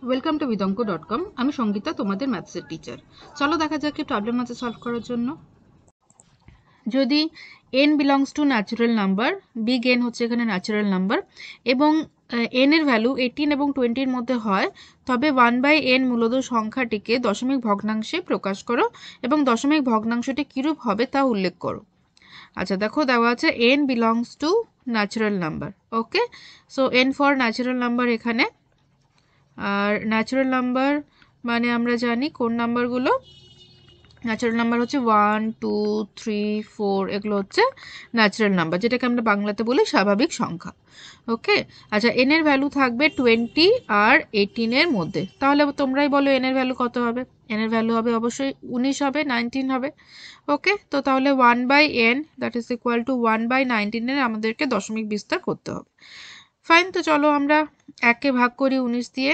Welcome to vidonko.com। আমি সঙ্গীতা, তোমাদের ম্যাথসের teacher. চলো দেখা যাক কি প্রবলেম আছে সলভ করার জন্য। যদি n belongs to natural number, big n হচ্ছে এখানে ন্যাচারাল নাম্বার, এবং n এর ভ্যালু 18 এবং 20-র মধ্যে হয়, তবে 1/n মূলদ সংখ্যাটিকে দশমিক ভগ্নাংশে প্রকাশ করো এবং দশমিক ভগ্নাংশটি কিরূপ হবে তা উল্লেখ করো। আচ্ছা দেখো, দেওয়া আছে n belongs to natural number. Okay, so n for natural number এখানে। আর ন্যাচারাল নাম্বার মানে আমরা জানি কোন নাম্বারগুলো। ন্যাচারাল নাম্বার হচ্ছে 1, 2, 3, 4, এগুলো হচ্ছে ন্যাচারাল নাম্বার, যেটাকে আমরা বাংলাতে বলি স্বাভাবিক সংখ্যা। ওকে, আচ্ছা n এর ভ্যালু থাকবে 20 আর 18 এর মধ্যে। তাহলে তোমরাই বলো n এর ভ্যালু কত হবে। n এর ভ্যালু হবে অবশ্যই 19 হবে, 19 হবে। ওকে, তো তাহলে 1/n that is equal to 1/19 এর আমাদেরকে দশমিক বিস্তার করতে হবে। ফাইন, তো চলো আমরা 1কে ভাগ করি 19 দিয়ে।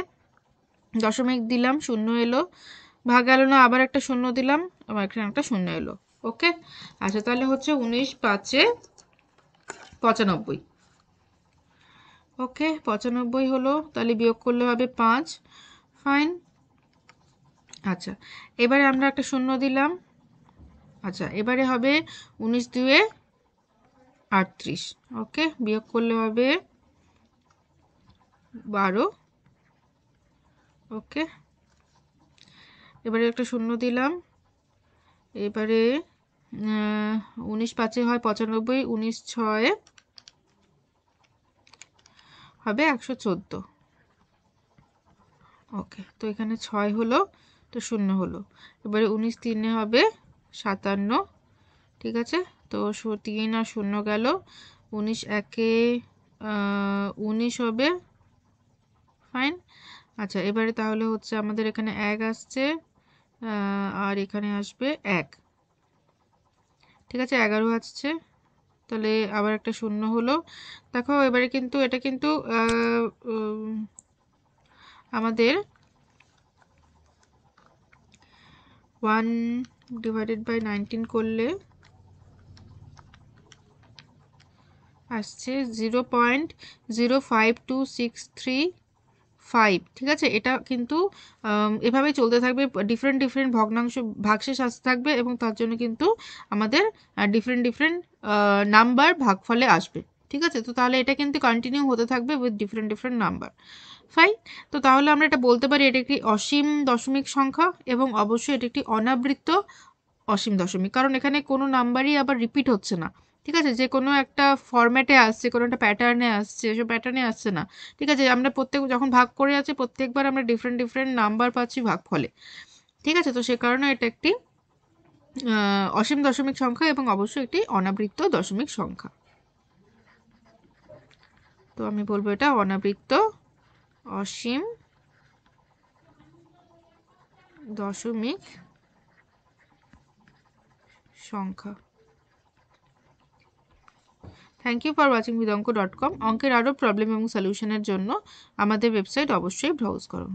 দশমিক দিলাম, শূন্য এলো, ভাগ গেল না, আবার একটা শূন্য দিলাম, আবার এখানে একটা শূন্য এলো। ওকে, আচ্ছা তাহলে হচ্ছে 19 5 95। ওকে, 95 হলো, তাহলে বিয়োগ করলে হবে 5। ফাইন, আচ্ছা এবারে আমরা একটা শূন্য দিলাম। আচ্ছা এবারে হবে 19 2 38। ওকে, বিয়োগ করলে হবে 12। ওকে, এবারে একটা শূন্য দিলাম। এবারে 19 5 হয় 95, 19 6 হবে 114। ওকে, তো এখানে 6 হলো, তো 0 হলো। এবারে 19 3 হবে 57। ঠিক আছে, তো 3 আর 0 গেল, 19 1 19 হবে। ফাইন, আচ্ছা এবারে তাহলে হচ্ছে আমাদের এখানে 1 আসছে, আর এখানে আসবে 1। ঠিক আছে, 11 আসছে, তাহলে আবার একটা শূন্য হলো। দেখো এবারে কিন্তু এটা কিন্তু আমাদের 1/19 করলে আসছে 0.052635। ঠিক আছে, এটা কিন্তু এভাবে চলতে থাকবে, ডিফারেন্ট ডিফারেন্ট ভগ্নাংশ ভাগশেষ আসতে থাকবে, এবং তার জন্য কিন্তু আমাদের ডিফারেন্ট ডিফারেন্ট নাম্বার ভাগফলে আসবে। ঠিক আছে, তো তাহলে এটা কিন্তু কন্টিনিউ হতে থাকবে with different different number. Fine, তো তাহলে আমরা এটা বলতে পারি এটা একটি অসীম দশমিক সংখ্যা, এবং অবশ্যই এটা একটি অনাবৃত্ত অসীম দশমিক, কারণ এখানে কোনো নাম্বারই আবার রিপিট হচ্ছে না। ঠিক আছে, যে কোনো একটা ফরম্যাটে আসছে, কোনো একটা প্যাটার্নে আসছে, এসব প্যাটার্নে আসছে না। ঠিক আছে, আমরা প্রত্যেক যখন ভাগ করে আছে প্রত্যেকবার আমরা ডিফারেন্ট ডিফারেন্ট নাম্বার পাচ্ছি ভাগফলে। ঠিক আছে, তো সে কারণে এটা একটি অসীম দশমিক সংখ্যা, এবং অবশ্যই একটি অনাবৃত্ত দশমিক সংখ্যা। তো আমি বলবো এটা অনাবৃত্ত অসীম দশমিক সংখ্যা। Thank you for watching vidonko.com। অঙ্কের আরও প্রবলেম এবং সলিউশনের জন্য আমাদের ওয়েবসাইট অবশ্যই ব্রাউজ করুন।